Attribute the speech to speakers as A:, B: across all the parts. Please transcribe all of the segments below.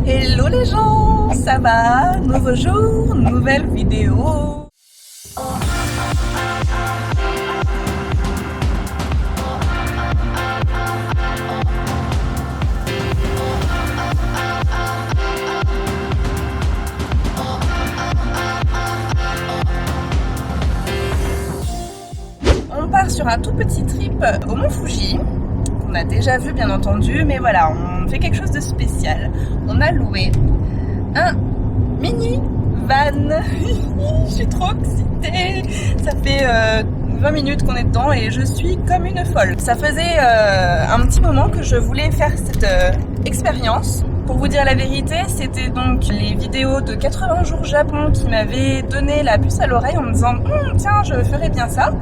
A: Hello les gens, ça va? Nouveau jour, nouvelle vidéo. On part sur un tout petit trip au Mont Fuji. On a déjà vu bien entendu, mais voilà, on fait quelque chose de spécial. On a loué un mini van. Je suis trop excitée. Ça fait 20 minutes qu'on est dedans et je suis comme une folle. Ça faisait un petit moment que je voulais faire cette expérience. Pour vous dire la vérité, c'était donc les vidéos de 80 jours Japon qui m'avaient donné la puce à l'oreille en me disant tiens, je ferais bien ça.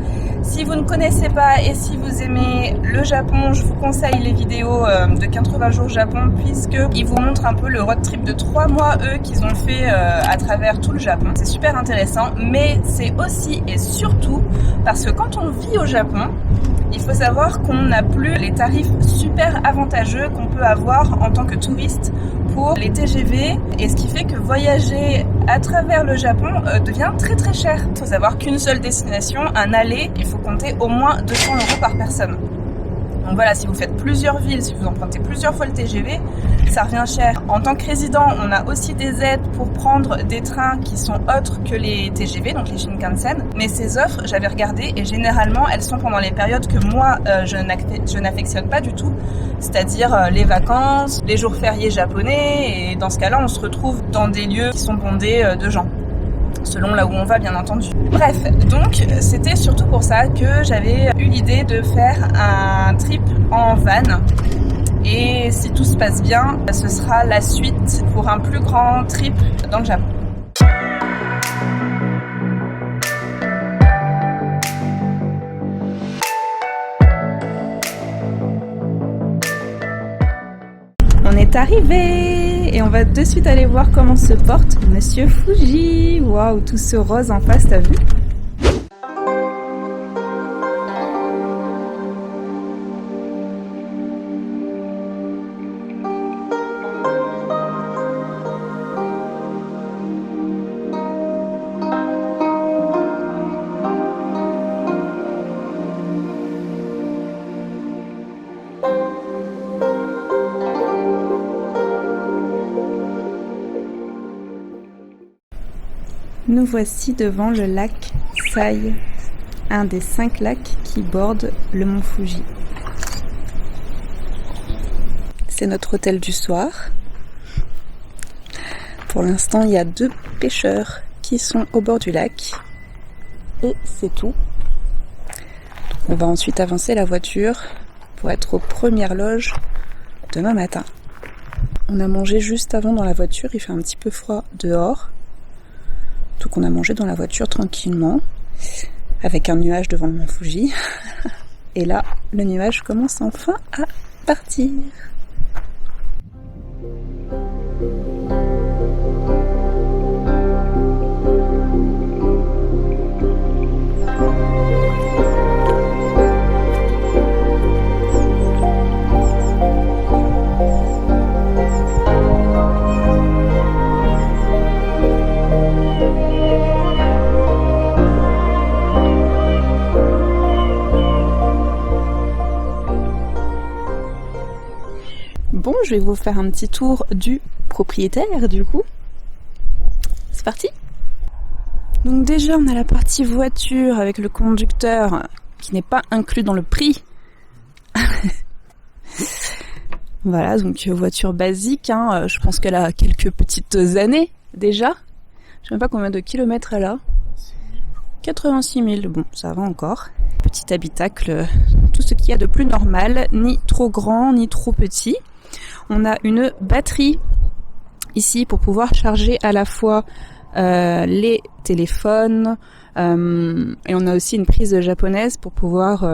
A: Si vous ne connaissez pas et si vous aimez le Japon, je vous conseille les vidéos de 80 jours Japon puisqu'ils vous montrent un peu le road trip de 3 mois eux qu'ils ont fait à travers tout le Japon. C'est super intéressant, mais c'est aussi et surtout parce que quand on vit au Japon, il faut savoir qu'on n'a plus les tarifs super avantageux qu'on peut avoir en tant que touriste pour les TGV, et ce qui fait que voyager à travers le Japon devient très très cher. Il faut savoir qu'une seule destination, un aller, il faut compter au moins 200 € par personne. Donc voilà, si vous faites plusieurs villes, si vous empruntez plusieurs fois le TGV, ça revient cher. En tant que résident, on a aussi des aides pour prendre des trains qui sont autres que les TGV, donc les Shinkansen. Mais ces offres, j'avais regardé et généralement, elles sont pendant les périodes que moi, je n'affectionne pas du tout. C'est-à-dire les vacances, les jours fériés japonais. Et dans ce cas-là, on se retrouve dans des lieux qui sont bondés de gens. Selon là où on va bien entendu. Bref, donc c'était surtout pour ça que j'avais eu l'idée de faire un trip en van. Et si tout se passe bien, ce sera la suite pour un plus grand trip dans le Japon. On est arrivé et on va de suite aller voir comment se porte Monsieur Fuji. Waouh, tout ce rose en face, t'as vu? Nous voici devant le lac Sai, un des 5 lacs qui bordent le mont Fuji. C'est notre hôtel du soir. Pour l'instant, il y a 2 pêcheurs qui sont au bord du lac. Et c'est tout. On va ensuite avancer la voiture pour être aux premières loges demain matin. On a mangé juste avant dans la voiture, il fait un petit peu froid dehors. Donc on a mangé dans la voiture tranquillement, avec un nuage devant le mont Fuji. Et là, le nuage commence enfin à partir. Bon, je vais vous faire un petit tour du propriétaire du coup. C'est parti! Donc déjà on a la partie voiture avec le conducteur qui n'est pas inclus dans le prix. Voilà, donc voiture basique, hein. Je pense qu'elle a quelques petites années déjà. Je sais même pas combien de kilomètres elle a. 86 000, bon ça va encore. Petit habitacle, tout ce qu'il y a de plus normal, ni trop grand ni trop petit. On a une batterie ici pour pouvoir charger à la fois les téléphones et on a aussi une prise japonaise pour pouvoir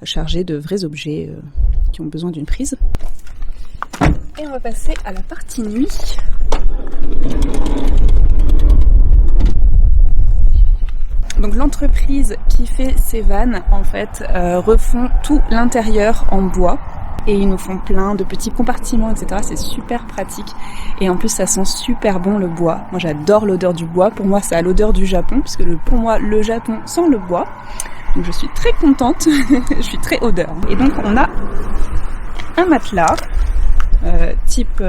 A: charger de vrais objets qui ont besoin d'une prise. Et on va passer à la partie nuit. Donc l'entreprise qui fait ces vannes en fait refont tout l'intérieur en bois.
B: Et ils nous font plein de petits compartiments, etc. C'est super pratique. Et en plus, ça sent super bon le bois. Moi, j'adore l'odeur du bois. Pour moi, ça a l'odeur du Japon, puisque pour moi, le Japon sent le bois. Donc, je suis très contente. Je suis très odeur. Et donc, on a un matelas, type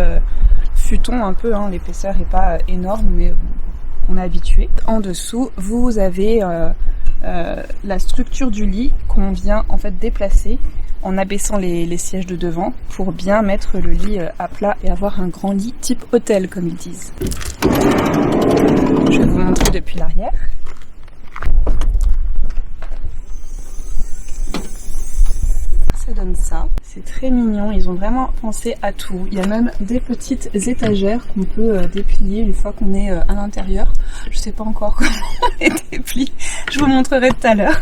B: futon un peu. Hein. L'épaisseur est pas énorme, mais on est habitué. En dessous, vous avez la structure du lit qu'on vient en fait déplacer en abaissant les sièges de devant pour bien mettre le lit à plat et avoir un grand lit type hôtel comme ils disent. Je vais vous montrer depuis l'arrière. Ça donne ça. C'est très mignon, ils ont vraiment pensé à tout. Il y a même des petites étagères qu'on peut déplier une fois qu'on est à l'intérieur. Je sais pas encore comment on les déplie, je vous montrerai tout à l'heure.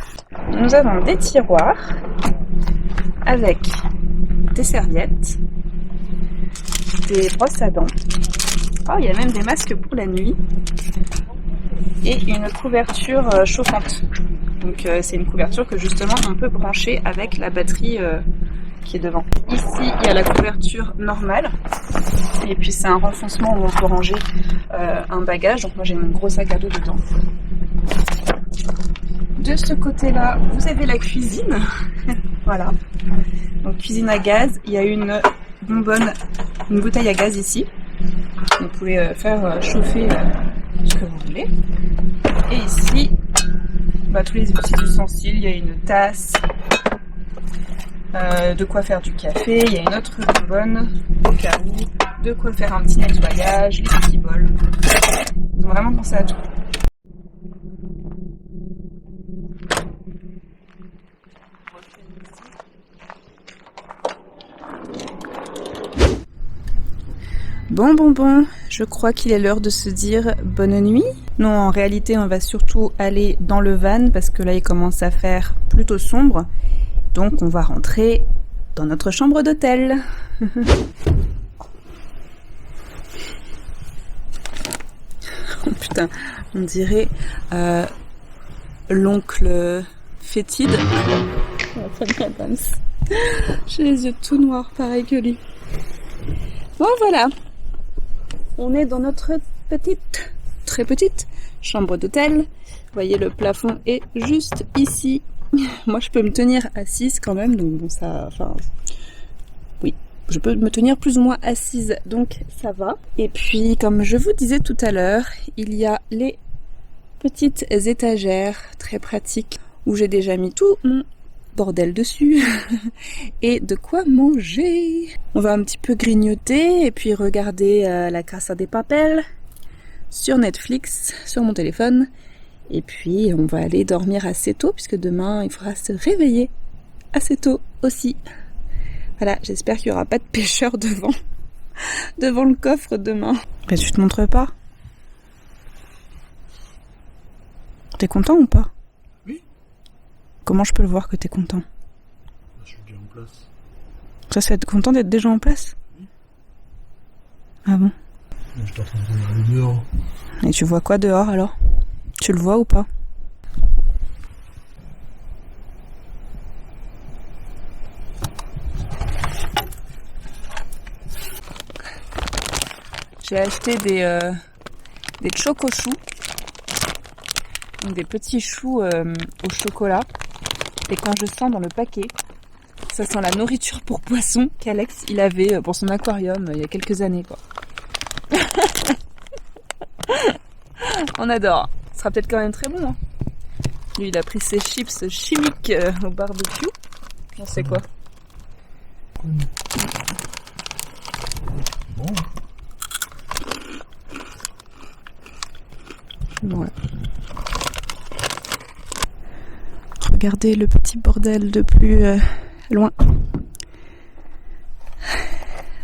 B: Nous avons des tiroirs avec des serviettes, des brosses à dents. Oh, il y a même des masques pour la nuit et une couverture chauffante. Donc c'est une couverture que justement on peut brancher avec la batterie qui est devant. Ici il y a la couverture normale et puis c'est un renfoncement où on peut ranger un bagage. Donc moi j'ai mon gros sac à dos dedans. De ce côté-là, vous avez la cuisine. Voilà. Donc cuisine à gaz. Il y a une bouteille à gaz ici. Vous pouvez faire chauffer ce que vous voulez. Et ici, tous les petits ustensiles. Il y a une tasse, de quoi faire du café. Il y a une autre bonbonne au cas où, de quoi faire un petit nettoyage, les petits bols. Ils ont vraiment pensé à tout. Bon, je crois qu'il est l'heure de se dire bonne nuit. Non, en réalité, on va surtout aller dans le van parce que là, il commence à faire plutôt sombre. Donc, on va rentrer dans notre chambre d'hôtel. Oh putain, on dirait l'oncle fétide. J'ai les yeux tout noirs, pareil que lui. Bon, voilà. On est dans notre très petite chambre d'hôtel. Vous voyez, le plafond est juste ici. Moi, je peux me tenir assise quand même, donc bon, oui, je peux me tenir plus ou moins assise, donc ça va. Et puis, comme je vous disais tout à l'heure, il y a les petites étagères très pratiques où j'ai déjà mis tout mon bordel dessus et de quoi manger. On va un petit peu grignoter et puis regarder La Casa de Papel sur Netflix, sur mon téléphone. Et puis on va aller dormir assez tôt puisque demain il faudra se réveiller assez tôt aussi. Voilà, j'espère qu'il n'y aura pas de pêcheurs devant le coffre demain. Mais tu te montres pas? T'es content ou pas? Comment je peux le voir que t'es content?
C: Je suis déjà en place.
B: Ça, c'est content d'être déjà en place? Oui. Ah bon?
C: Je suis en train de regarder dehors.
B: Et tu vois quoi dehors alors? Tu le vois ou pas? J'ai acheté des choco-choux. Des petits choux au chocolat. Et quand je sens dans le paquet, ça sent la nourriture pour poissons qu'Alex il avait pour son aquarium il y a quelques années quoi. On adore. Ce sera peut-être quand même très bon. Hein. Lui il a pris ses chips chimiques au barbecue. On sait quoi.
C: Bon.
B: Voilà. Regardez le petit bordel de plus loin.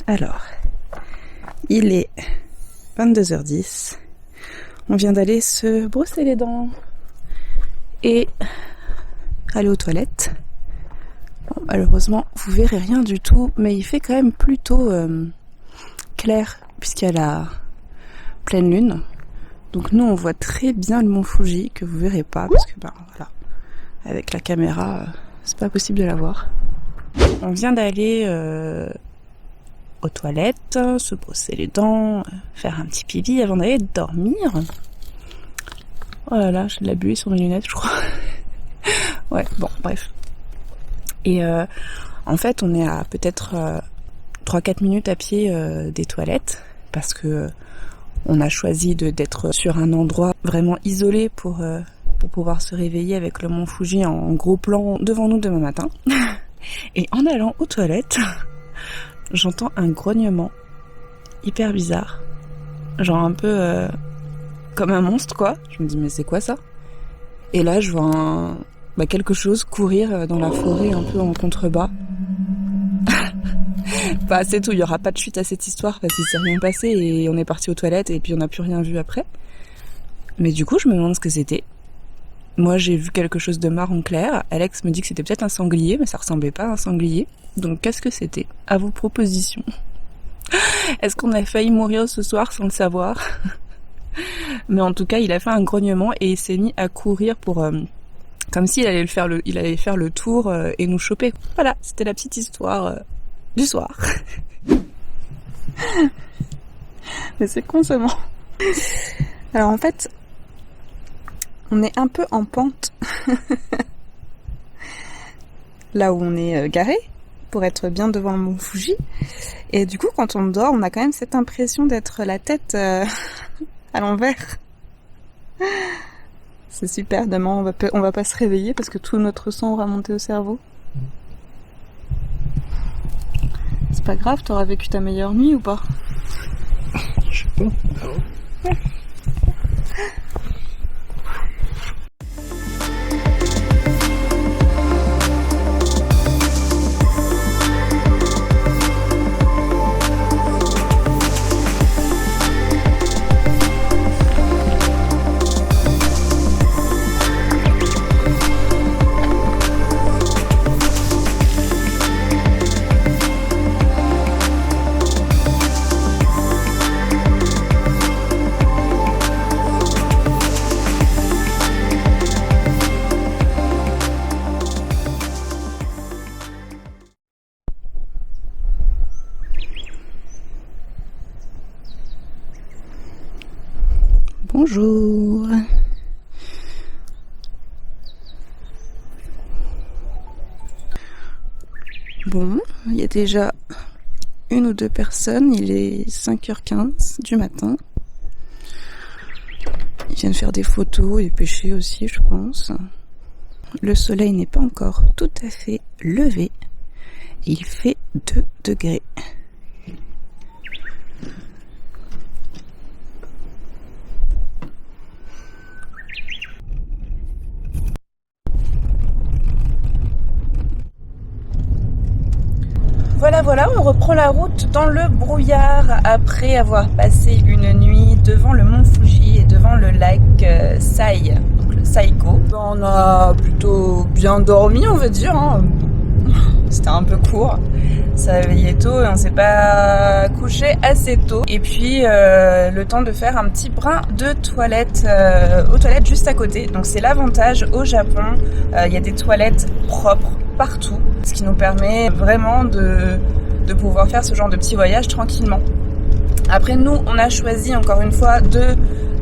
B: Alors, il est 22h10. On vient d'aller se brosser les dents et aller aux toilettes. Bon, malheureusement, vous verrez rien du tout, mais il fait quand même plutôt clair puisqu'il y a la pleine lune. Donc nous, on voit très bien le mont Fuji que vous verrez pas parce que voilà. Avec la caméra, c'est pas possible de la voir. On vient d'aller aux toilettes, se brosser les dents, faire un petit pipi avant d'aller dormir. Oh là là, j'ai de la buée sur mes lunettes, je crois. Ouais, bon, bref. Et en fait, on est à peut-être 3-4 minutes à pied des toilettes, parce que on a choisi d'être sur un endroit vraiment isolé pour pouvoir se réveiller avec le mont Fuji en gros plan devant nous demain matin. Et en allant aux toilettes, j'entends un grognement hyper bizarre. Genre un peu comme un monstre, quoi. Je me dis, mais c'est quoi ça? Et là, je vois quelque chose courir dans la forêt un peu en contrebas. Bah, c'est tout, il y aura pas de suite à cette histoire parce qu'il s'est rien passé et on est parti aux toilettes et puis on n'a plus rien vu après. Mais du coup, je me demande ce que c'était. Moi, j'ai vu quelque chose de marron clair. Alex me dit que c'était peut-être un sanglier, mais ça ressemblait pas à un sanglier. Donc, qu'est-ce que c'était? À vos propositions. Est-ce qu'on a failli mourir ce soir sans le savoir? Mais en tout cas, il a fait un grognement et il s'est mis à courir pour... comme s'il allait faire le tour et nous choper. Voilà, c'était la petite histoire du soir. Mais c'est con seulement. Alors en fait, on est un peu en pente. Là où on est garé, pour être bien devant le mont Fuji. Et du coup, quand on dort, on a quand même cette impression d'être la tête à l'envers. C'est super, demain on va pas se réveiller parce que tout notre sang aura monté au cerveau. C'est pas grave, t'auras vécu ta meilleure nuit ou pas?
C: Je sais pas.
B: Bonjour. Bon, il y a déjà 1 ou 2 personnes, il est 5h15 du matin. Ils viennent faire des photos et pêcher aussi, je pense. Le soleil n'est pas encore tout à fait levé. Il fait 2 degrés. Voilà, on reprend la route dans le brouillard après avoir passé une nuit devant le mont Fuji et devant le lac Sai, donc le Saiko. On a plutôt bien dormi, on veut dire, hein. C'était un peu court, ça réveillait tôt et on s'est pas couché assez tôt. Et puis le temps de faire un petit brin de toilette aux toilettes juste à côté. Donc c'est l'avantage au Japon, il y a des toilettes propres partout, ce qui nous permet vraiment de pouvoir faire ce genre de petit voyage tranquillement. Après nous, on a choisi encore une fois de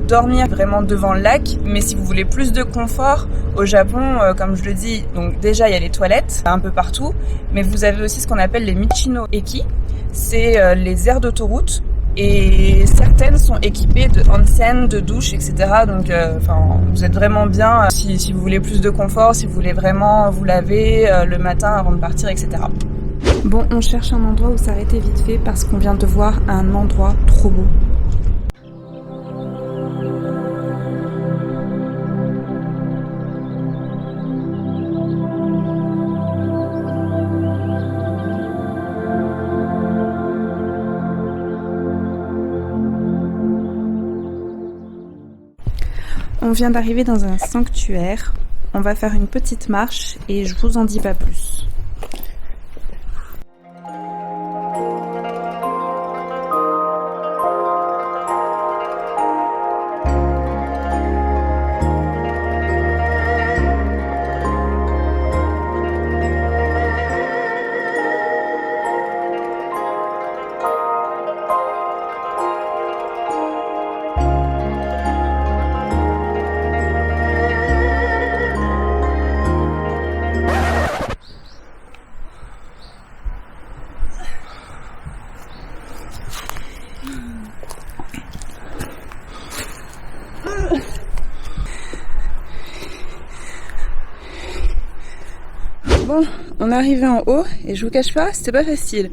B: dormir vraiment devant le lac, mais si vous voulez plus de confort, au Japon, comme je le dis, donc déjà il y a les toilettes un peu partout, mais vous avez aussi ce qu'on appelle les Michino Eki, c'est les aires d'autoroute, et certaines sont équipées de onsen, de douches, etc. Donc vous êtes vraiment bien si vous voulez plus de confort, si vous voulez vraiment vous laver le matin avant de partir, etc. Bon, on cherche un endroit où s'arrêter vite fait parce qu'on vient de voir un endroit trop beau. On vient d'arriver dans un sanctuaire. On va faire une petite marche et je vous en dis pas plus. Bon, on est arrivé en haut et je vous cache pas, c'était pas facile.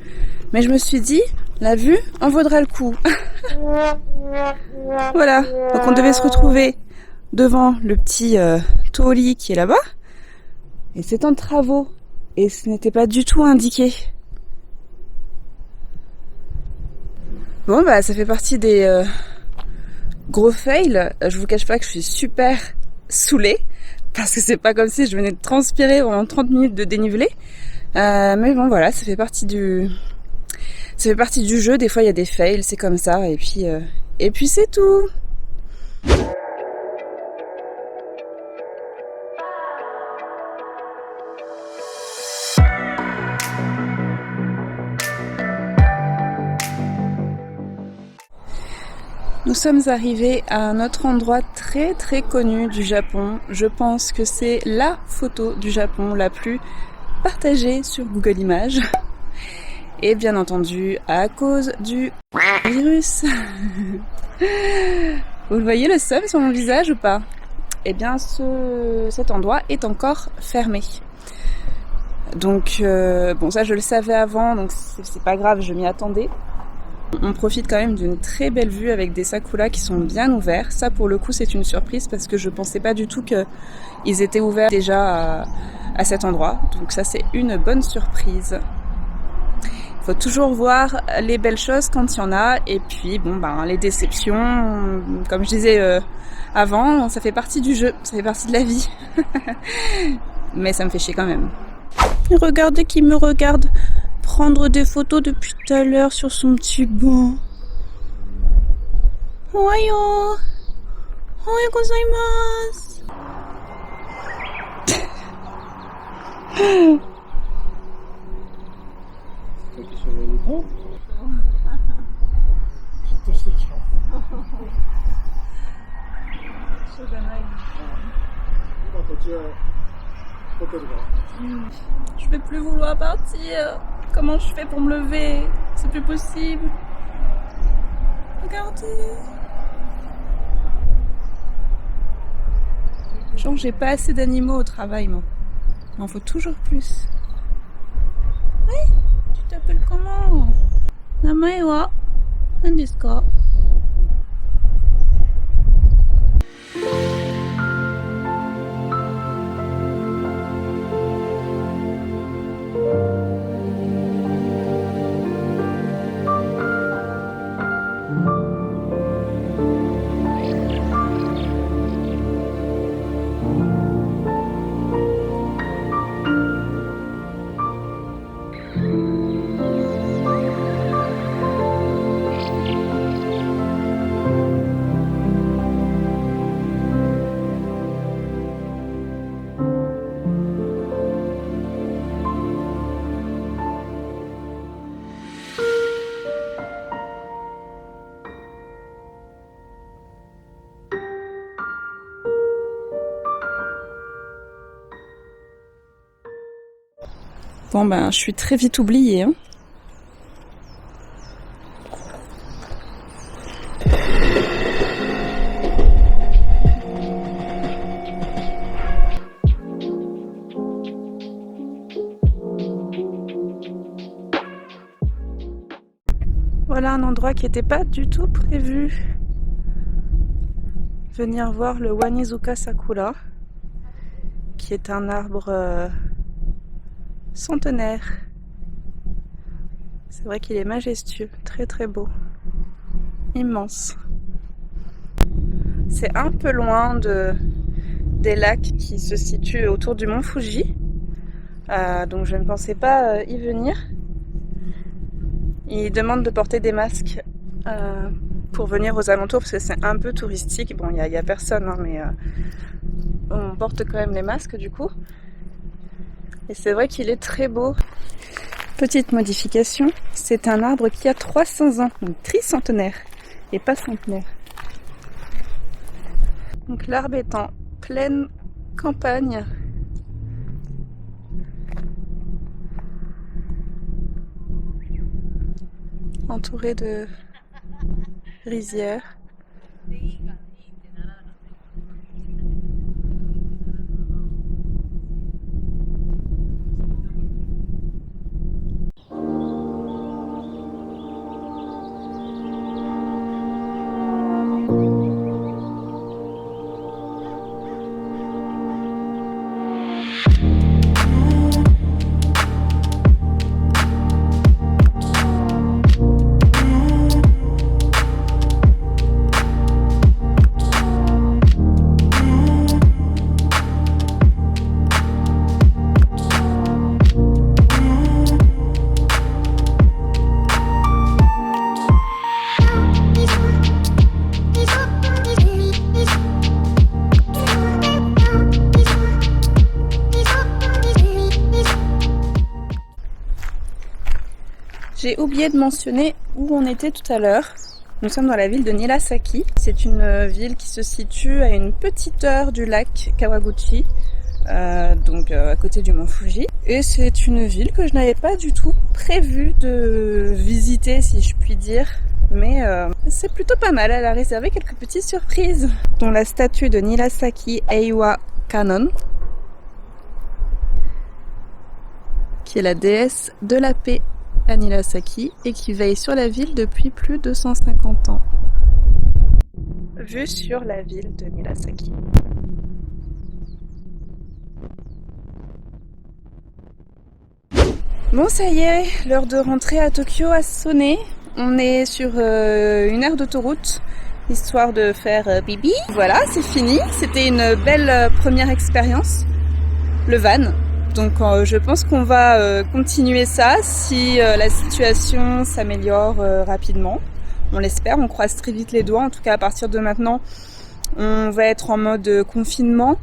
B: Mais je me suis dit, la vue en vaudra le coup. Voilà, donc on devait se retrouver devant le petit Tooli qui est là-bas. Et c'est en travaux. Et ce n'était pas du tout indiqué. Bon bah ça fait partie des gros fails. Je vous cache pas que je suis super saoulée. Parce que c'est pas comme si je venais de transpirer pendant 30 minutes de dénivelé. Mais bon voilà, ça fait partie du jeu. Des fois il y a des fails, c'est comme ça. Et puis c'est tout. Nous sommes arrivés à un autre endroit très très connu du Japon. Je pense que c'est la photo du Japon la plus partagée sur Google Images. Et bien entendu, à cause du virus. Vous le voyez le seum sur mon visage ou pas? Eh bien, cet endroit est encore fermé. Donc, bon, ça je le savais avant, donc c'est pas grave, je m'y attendais. On profite quand même d'une très belle vue avec des sakuras qui sont bien ouverts. Ça, pour le coup, c'est une surprise parce que je pensais pas du tout qu'ils étaient ouverts déjà à cet endroit. Donc ça, c'est une bonne surprise. Il faut toujours voir les belles choses quand il y en a. Et puis, bon, ben, les déceptions, comme je disais avant, ça fait partie du jeu, ça fait partie de la vie. Mais ça me fait chier quand même. Et regardez qui me regarde prendre des photos depuis tout à l'heure sur son petit banc. Ohayo! Ohayo gozaimasu! Je vais plus vouloir partir. Comment je fais pour me lever? C'est plus possible. Regardez. Genre, j'ai pas assez d'animaux au travail, moi. Il m'en faut toujours plus. Oui? Tu t'appelles comment? Namae wa nan desu ka? Bon ben, je suis très vite oubliée. Hein. Voilà un endroit qui n'était pas du tout prévu. Venir voir le Wanizuka Sakura, qui est un arbre centenaire. C'est vrai qu'il est majestueux, très très beau, immense. C'est un peu loin des lacs qui se situent autour du mont Fuji, donc je ne pensais pas y venir. Ils demandent de porter des masques pour venir aux alentours parce que c'est un peu touristique. Bon, il y a personne, hein, mais on porte quand même les masques du coup. Et c'est vrai qu'il est très beau. Petite modification, c'est un arbre qui a 300 ans, donc tricentenaire et pas centenaire. Donc l'arbre est en pleine campagne. Entouré de rizière. J'ai oublié de mentionner où on était tout à l'heure. Nous sommes dans la ville de Nihilsaki. C'est une ville qui se situe à une petite heure du lac Kawaguchi, donc à côté du mont Fuji. Et c'est une ville que je n'avais pas du tout prévu de visiter, si je puis dire. Mais c'est plutôt pas mal, elle a réservé quelques petites surprises, dont la statue de Nihilsaki Eiwa Kannon, qui est la déesse de la paix à Nihilsaki et qui veille sur la ville depuis plus de 150 ans. Vue sur la ville de Nihilsaki. Bon, ça y est, l'heure de rentrer à Tokyo a sonné. On est sur une aire d'autoroute, histoire de faire bibi. Voilà, c'est fini. C'était une belle première expérience. Le van. Donc je pense qu'on va continuer ça si la situation s'améliore rapidement. On l'espère, on croise très vite les doigts. En tout cas, à partir de maintenant, on va être en mode confinement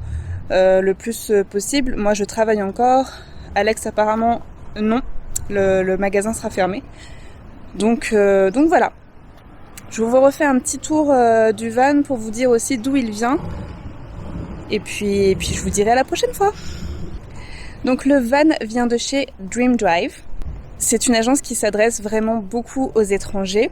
B: le plus possible. Moi, je travaille encore. Alex, apparemment, non. Le magasin sera fermé. Donc voilà. Je vous refais un petit tour du van pour vous dire aussi d'où il vient. Et puis je vous dirai à la prochaine fois. Donc le van vient de chez Dream Drive. C'est une agence qui s'adresse vraiment beaucoup aux étrangers.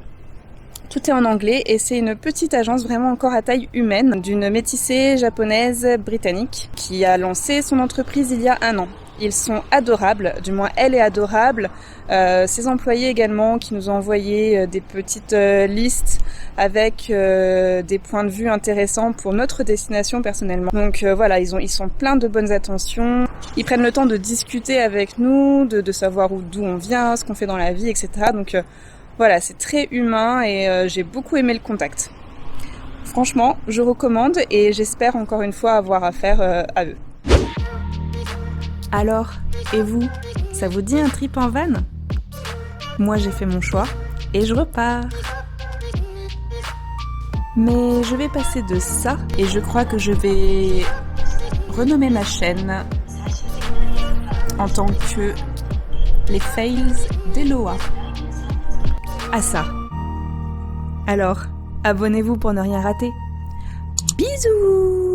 B: Tout est en anglais et c'est une petite agence vraiment encore à taille humaine d'une métissée japonaise britannique qui a lancé son entreprise il y a 1 an. Ils sont adorables, du moins elle est adorable. Ses employés également qui nous ont envoyé des petites listes avec des points de vue intéressants pour notre destination personnellement. Donc voilà, ils sont pleins de bonnes attentions. Ils prennent le temps de discuter avec nous, de savoir d'où on vient, ce qu'on fait dans la vie, etc. Donc voilà, c'est très humain et j'ai beaucoup aimé le contact. Franchement, je recommande et j'espère encore une fois avoir affaire à eux. Alors, et vous, ça vous dit un trip en van ? Moi j'ai fait mon choix et je repars. Mais je vais passer de ça et je crois que je vais renommer ma chaîne en tant que les fails d'Eloa. À ça. Alors, abonnez-vous pour ne rien rater. Bisous!